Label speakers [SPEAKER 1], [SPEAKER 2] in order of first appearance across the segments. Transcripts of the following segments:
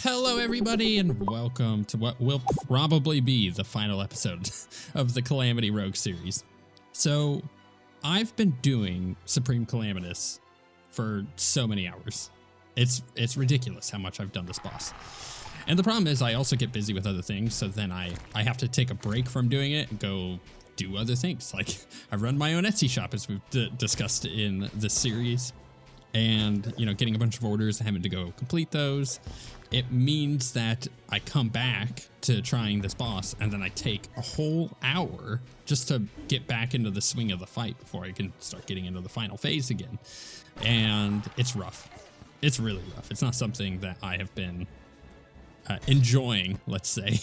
[SPEAKER 1] Hello everybody and welcome to what will probably be the final episode of the Calamity Rogue series. So I've been doing Supreme Calamitous for so many hours. It's ridiculous how much I've done this boss. And the problem is I also get busy with other things, so then I have to take a break from doing it and go do other things. Like I run my own Etsy shop, as we've discussed in this series. And, you know, getting a bunch of orders and having to go complete those, it means that I come back to trying this boss and then I take a whole hour just to get back into the swing of the fight before I can start getting into the final phase again. And it's rough. It's really rough. It's not something that I have been enjoying, let's say.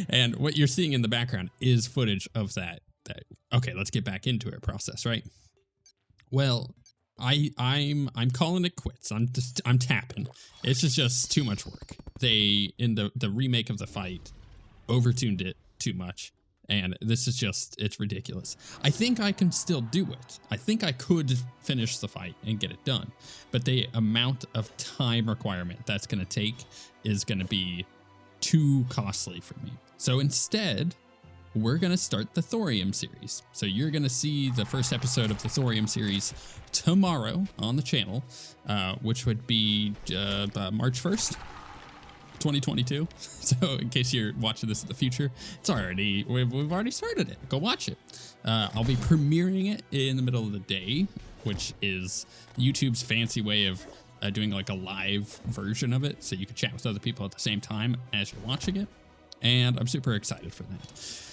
[SPEAKER 1] And what you're seeing in the background is footage of that okay, let's get back into it process, right? Well, I'm calling it quits. I'm tapping. It's just too much work. They, in the remake of the fight, overtuned it too much. And this is just, it's ridiculous. I think I can still do it. I think I could finish the fight and get it done. But the amount of time requirement that's going to take is going to be too costly for me. So instead, we're going to start the Thorium series. So you're going to see the first episode of the Thorium series tomorrow on the channel, which would be March 1st, 2022. So in case you're watching this in the future, it's already, we've already started it. Go watch it. I'll be premiering it in the middle of the day, which is YouTube's fancy way of doing like a live version of it. So you can chat with other people at the same time as you're watching it. And I'm super excited for that.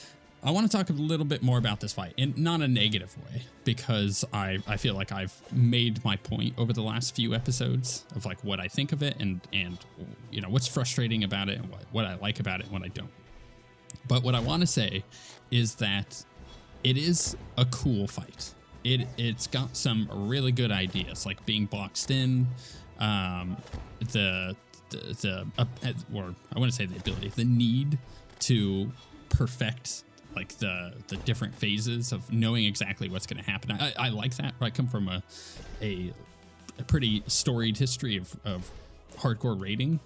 [SPEAKER 1] I want to talk a little bit more about this fight, and not a negative way, because I feel like I've made my point over the last few episodes of like what I think of it and you know what's frustrating about it and what I like about it and what I don't. But what I want to say is that it is a cool fight. It's got some really good ideas, like being boxed in, or I want to say the ability, the need to perfect like the different phases of knowing exactly what's going to happen. I like that. I come from a pretty storied history of hardcore raiding,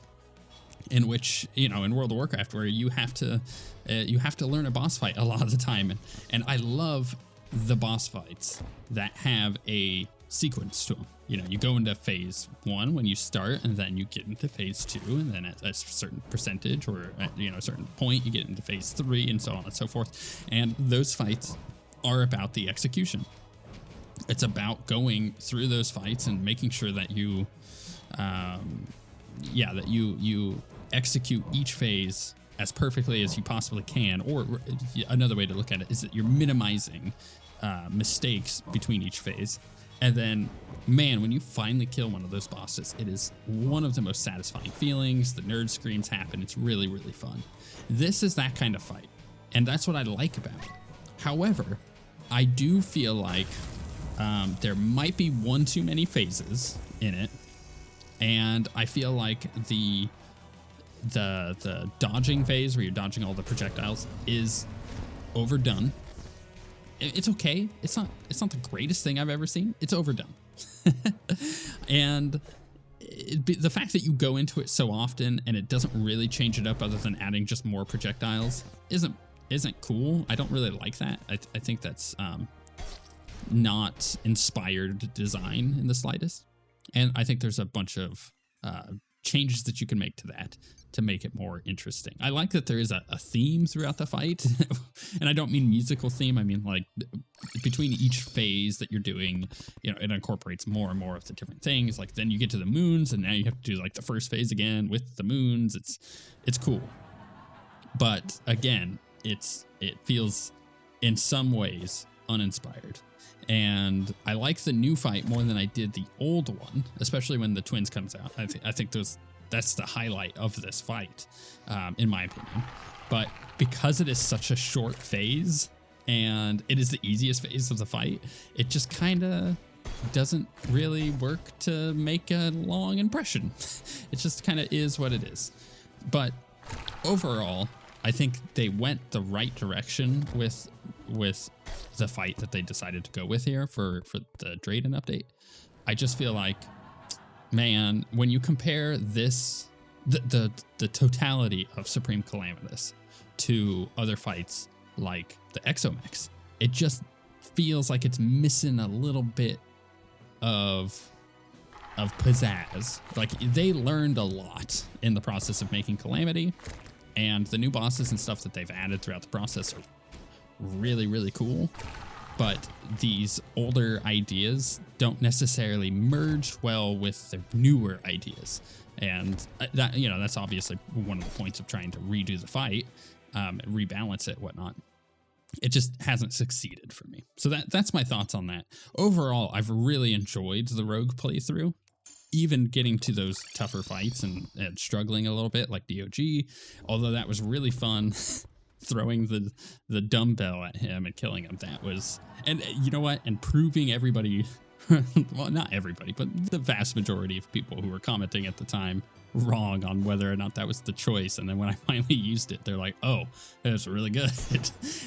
[SPEAKER 1] in which, you know, in World of Warcraft, where you have to learn a boss fight a lot of the time, and I love the boss fights that have a sequence to them. You know, you go into phase 1 when you start, and then you get into phase 2, and then at a certain percentage or at, you know, a certain point you get into phase 3, and so on and so forth. And those fights are about the execution. It's about going through those fights and making sure that you you execute each phase as perfectly as you possibly can. Or another way to look at it is that you're minimizing mistakes between each phase. And then, man, when you finally kill one of those bosses, it is one of the most satisfying feelings. The nerd screams happen. It's really, really fun. This is that kind of fight, and that's what I like about it. However, I do feel like there might be one too many phases in it, and I feel like the dodging phase, where you're dodging all the projectiles, is overdone. It's okay. It's not the greatest thing I've ever seen. It's overdone. And the fact that you go into it so often and it doesn't really change it up other than adding just more projectiles isn't cool. I don't really like that. I think that's not inspired design in the slightest. And I think there's a bunch of changes that you can make to that to make it more interesting. I like that there is a theme throughout the fight. And I don't mean musical theme. I mean, like, between each phase that you're doing, you know, it incorporates more and more of the different things. Like, then you get to the moons, and now you have to do like the first phase again with the moons. It's cool. But again, it feels in some ways uninspired. And I like the new fight more than I did the old one, especially when the twins comes out. I think that's the highlight of this fight, in my opinion. But because it is such a short phase and it is the easiest phase of the fight, it just kind of doesn't really work to make a long impression. It just kind of is what it is. But overall, I think they went the right direction with the fight that they decided to go with here for the Drayden update. I just feel like, man, when you compare this the totality of Supreme Calamitous to other fights like the Exomechs. It just feels like it's missing a little bit of pizzazz. Like, they learned a lot in the process of making Calamity, and the new bosses and stuff that they've added throughout the process are really, really cool. But these older ideas don't necessarily merge well with their newer ideas. And that, you know, that's obviously one of the points of trying to redo the fight, rebalance it, whatnot. It just hasn't succeeded for me. So that's my thoughts on that. Overall, I've really enjoyed the Rogue playthrough, even getting to those tougher fights and struggling a little bit like DOG, although that was really fun. Throwing the dumbbell at him and killing him, that was, and you know what, and proving everybody, well, not everybody, but the vast majority of people who were commenting at the time wrong on whether or not that was the choice. And then when I finally used it, they're like, oh, it was really good.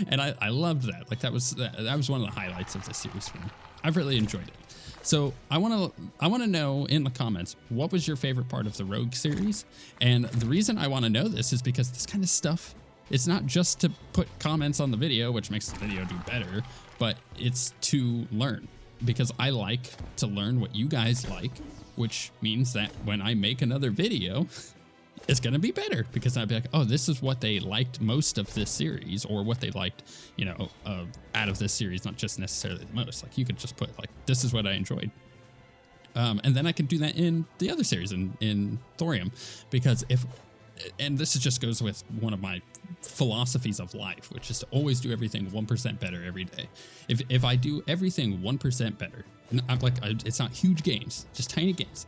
[SPEAKER 1] And I loved that. Like, that was one of the highlights of the series for me. I've really enjoyed it. So I want to know in the comments, what was your favorite part of the Rogue series? And the reason I want to know this is because this kind of stuff, it's not just to put comments on the video, which makes the video do better, but it's to learn, because I like to learn what you guys like, which means that when I make another video, it's going to be better, because I'll be like, oh, this is what they liked most of this series, or what they liked, you know, out of this series, not just necessarily the most. Like, you could just put like, this is what I enjoyed. And then I can do that in the other series in Thorium, because and this just goes with one of my philosophies of life, which is to always do everything 1% better every day. If I do everything 1% better, and I'm like, it's not huge gains, just tiny gains,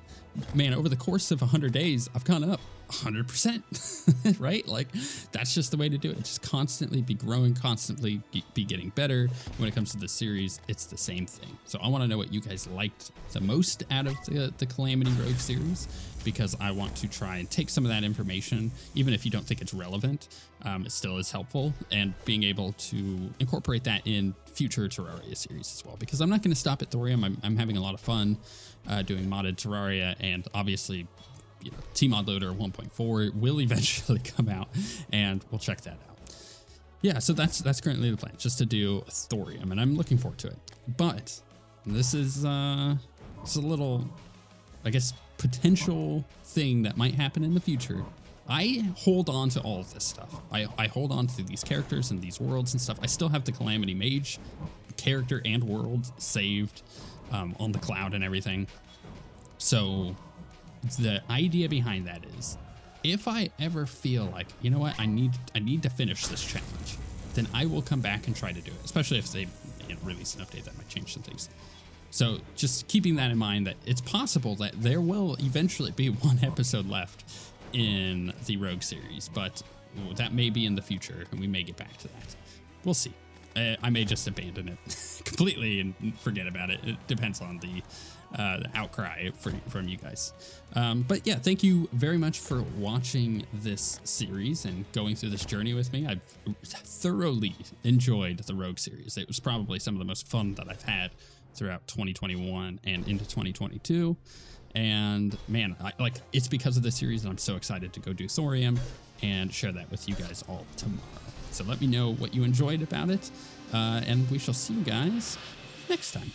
[SPEAKER 1] man, over the course of 100 days, I've gone up 100%, right? Like, that's just the way to do it. Just constantly be growing, constantly be getting better. When it comes to the series, it's the same thing. So I want to know what you guys liked the most out of the Calamity Rogue series, because I want to try and take some of that information, even if you don't think it's relevant, it still is helpful, and being able to incorporate that in future Terraria series as well, because I'm not going to stop at Thorium. I'm having a lot of fun doing modded Terraria, and obviously, you know, Tmod Loader 1.4 will eventually come out, and we'll check that out. Yeah, so that's currently the plan, just to do Thorium, and I'm looking forward to it. But this is it's a little, I guess, potential thing that might happen in the future. I hold on to all of this stuff. I hold on to these characters and these worlds and stuff. I still have the Calamity Mage character and world saved on the cloud and everything. So the idea behind that is, if I ever feel like, you know what, I need to finish this challenge, then I will come back and try to do it, especially if they release an update that might change some things. So just keeping that in mind, that it's possible that there will eventually be one episode left in the Rogue series, but that may be in the future, and we may get back to that. We'll see. I may just abandon it completely and forget about it. It depends on the outcry from you guys. But yeah, thank you very much for watching this series and going through this journey with me. I've thoroughly enjoyed the Rogue series. It was probably some of the most fun that I've had throughout 2021 and into 2022. And man, it's because of this series that I'm so excited to go do Thorium and share that with you guys all tomorrow. So let me know what you enjoyed about it, and we shall see you guys next time.